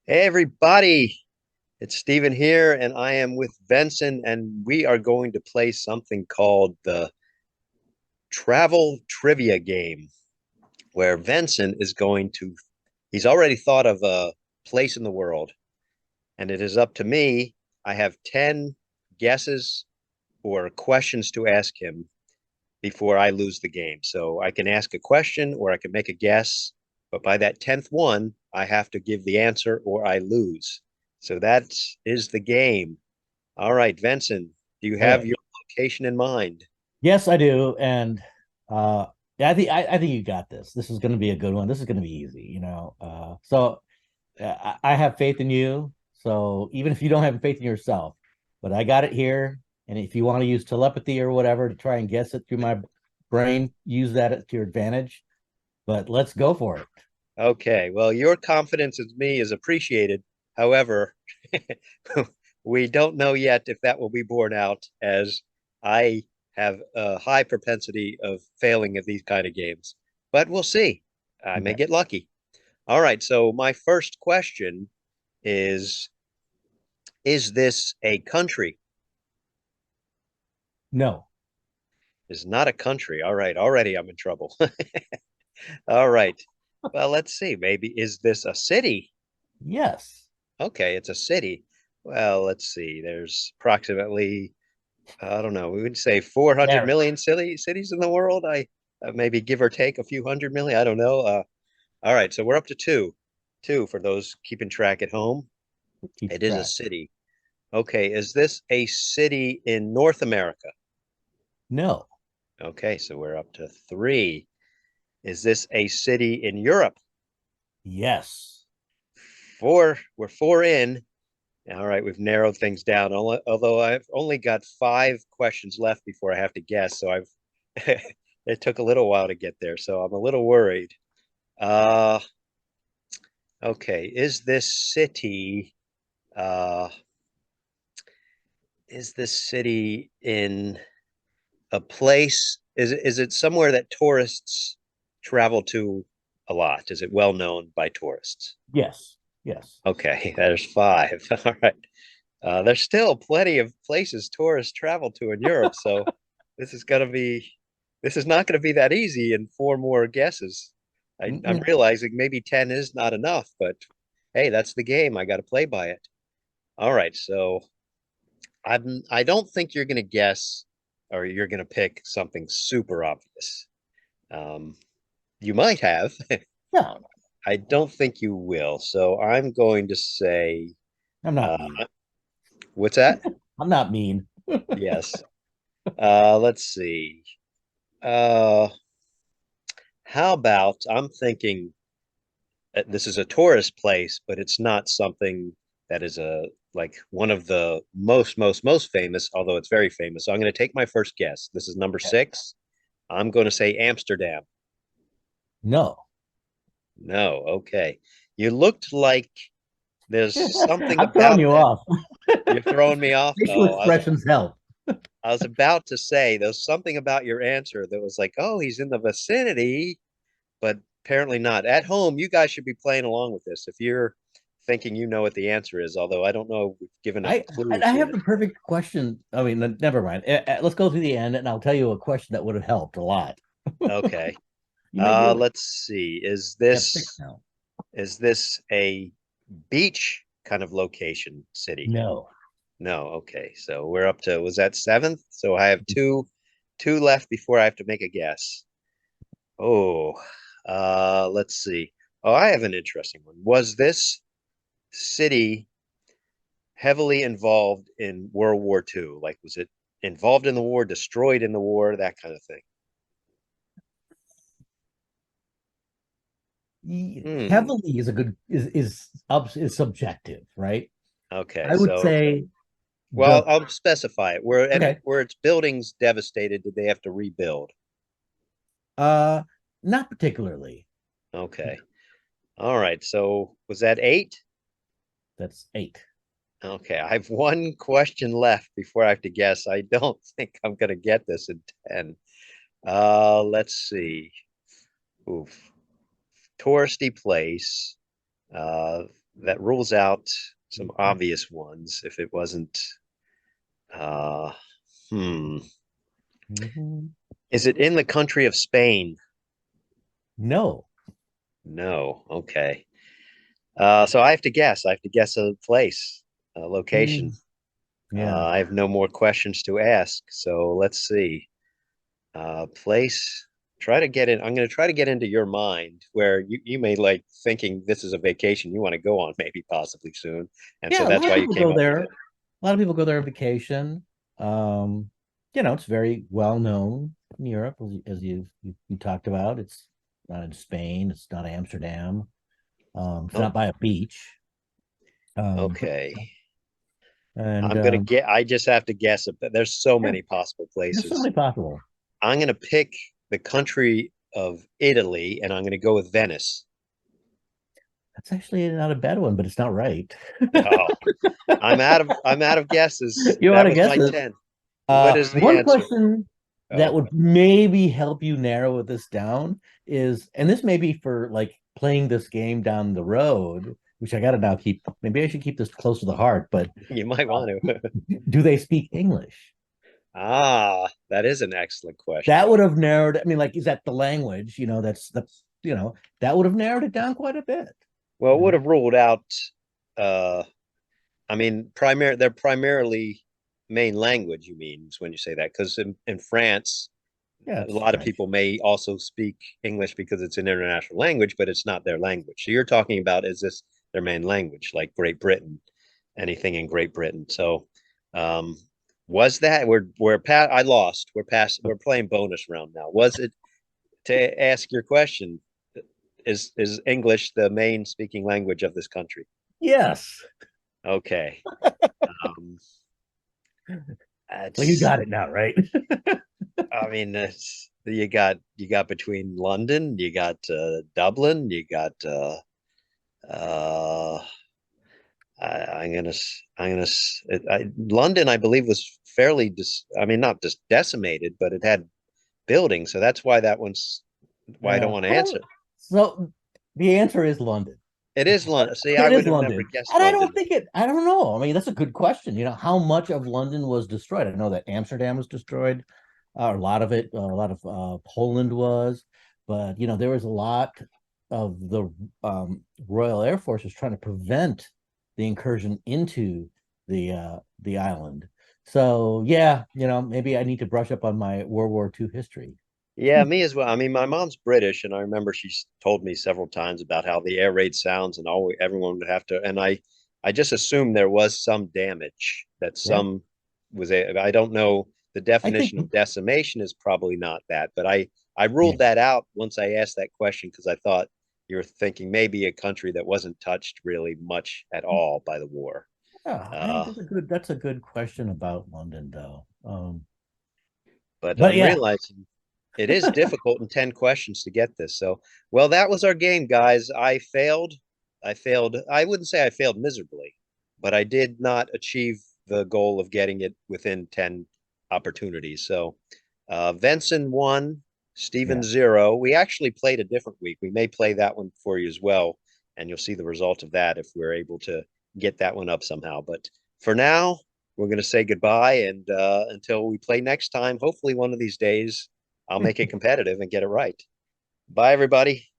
Hey everybody, it's Steven here, and I am with Venson, and we are going to play something called the Travel Trivia Game, where Venson is he's already thought of a place in the world, and it is up to me. I have 10 guesses or questions to ask him before I lose the game. So I can ask a question or I can make a guess, but by that 10th one, I have to give the answer or I lose. So that is the game. All right, Venson, do you have Okay. your location in mind? Yes, I do, and uh, I think you got this. This is going to be a good one. This is going to be easy, I have faith in you. So even if you don't have faith in yourself, but I got it here, and if you want to use telepathy or whatever to try and guess it through my brain, use that to your advantage. But let's go for it. Okay, well, your confidence in me is appreciated. However, we don't know yet if that will be borne out, as I have a high propensity of failing at these kind of games. But we'll see. I may Okay. get lucky. All right, so my first question is this a country? No. Is not a country. All right, already I'm in trouble. All right. Well, let's see. Maybe is this a city? Yes. Okay, it's a city. Well, let's see. There's approximately, I don't know, we would say 400 Very. million cities in the world. I maybe give or take a few hundred million. I don't know. All right, so we're up to two for those keeping track at home. Keep It is a track. city. Okay, is this a city in North America? No. Okay, so we're up to three. Is this a city in Europe? Yes. We're four in. All right, we've narrowed things down. Although I've only got five questions left before I have to guess, so I've it took a little while to get there, so I'm a little worried. Uh, okay, uh is this city in a place? Is it somewhere that tourists travel to a lot? Is it well known by tourists? Yes. Yes. Okay, there's five. All right. There's still plenty of places tourists travel to in Europe, so this is gonna be this is not gonna be that easy in four more guesses. I'm Mm-mm. realizing maybe 10 is not enough, but hey, that's the game. I gotta play by it. All right, so I don't think you're gonna guess or you're gonna pick something super obvious. Um, you might have. No, I don't think you will. So I'm going to say, I'm not uh, mean. what's that? I'm not mean. Yes. Let's see. Uh, how about I'm thinking this is a tourist place, but it's not something that is a like one of the most famous, although it's very famous. So I'm going to take my first guess. This is number Okay. six. I'm going to say Amsterdam. No. No, okay. You looked like there's something I'm throwing about you that. off. You're throwing me off. Facial Oh, expressions help. I was about to say there's something about your answer that was like, oh, he's in the vicinity, but apparently not. At home, you guys should be playing along with this if you're thinking you know what the answer is, although I don't know if we've given enough I clues have here. the perfect question. I mean, never mind. Let's go to the end, and I'll tell you a question that would have helped a lot. Okay. You may do it. Let's see. You have six now. Is this a beach kind of location city? No. No. Okay. So we're up to was that seventh? So I have two left before I have to make a guess. Oh, let's see. Oh, I have an interesting one. Was this city heavily involved in World War II? Like, was it involved in the war, destroyed in the war, that kind of thing? Hmm. Heavily is a good is subjective, right? Okay, I would so say well, the I'll specify it. okay. Where its buildings devastated, did they have to rebuild? Uh, Not particularly. Okay. All right. So was that eight? That's eight. Okay, I have one question left before I have to guess. I don't think I'm gonna get this in 10. Let's see. Oof. Touristy place. that rules out some obvious ones if it wasn't uh hmm. Mhm. Is it in the country of Spain? No. No. Okay. So I have to guess. I have to guess a place, a location. Mm, yeah. I have no more questions to ask. So let's see. Place. Try to get in. I'm going to try to get into your mind where you may like thinking this is a vacation you want to go on, maybe possibly soon. And so Yeah, a that's lot of why you people came go up with there. it. A lot of people go there on vacation. Um, it's very well known in Europe, as you talked about. It's not in Spain. It's not Amsterdam. It's Oh, not by a beach. But okay. and I'm gonna get. I just have to guess it, but there's so yeah, many possible there's so places. many possible. I'm gonna pick the country of Italy, and I'm gonna go with Venice. That's actually not a bad one, but it's not right. Oh, I'm out of guesses. You want That to was guess my it? 10. What is the One answer? question that Oh, would maybe help you narrow this down is, and this may be for like playing this game down the road, which I got to now keep, maybe I should keep this close to the heart, but you might want to. do they speak English? That is an excellent That question. would have narrowed, I mean, like, is that the language? That would have narrowed it down quite a bit. Well, it You would know? have ruled out uh I mean, they're primarily main language, you mean, when you say that, because in France, Yeah, a it's lot of French. people may also speak English because it's an international language, but it's not their language. So you're talking about is this their main language, like Great Britain, anything in Great Britain. So um, was that we're past? I lost. We're past. We're playing bonus round now. Was it to ask your question? Is English the main speaking language of this country? Yes. Okay. Um, So you that's. got it now, right? I mean, you got between London, you got Dublin, you got uh, London. I believe was fairly I mean, not just decimated, but it had buildings, so that's why that one's why I don't Yeah. want to I answer. don't, so the answer is London. It is London. See, I It is would have never London. guessed And London. I don't know. I mean, that's a good question. How much of London was destroyed? I know that Amsterdam was destroyed, a lot of it, a lot of Poland was, but there was a lot of the Royal Air Force was trying to prevent the incursion into the island. So yeah, maybe I need to brush up on my World War II history. Yeah, me as well. I mean, my mom's British, and I remember she's told me several times about how the air raid sounds, and all everyone would have to. And I just assumed there was some damage that Yeah. some was a. I don't know the I think definition of decimation is probably not that, but I yeah. ruled that out once I asked that question because I thought you were thinking maybe a country that wasn't touched really much at all by the war. Yeah, Uh, that's a good question about London though. but But I'm yeah, realizing it is difficult in 10 questions to get this. So, well, that was our game, guys. I failed. I failed. I wouldn't say I failed miserably, but I did not achieve the goal of getting it within 10 opportunities. So, Venson won, Steven yeah. 0. We actually played a different week. We may play that one for you as well, and you'll see the result of that if we're able to get that one up somehow. But for now, we're going to say goodbye. And until we play next time, hopefully one of these days, I'll make it competitive and get it right. Bye, everybody.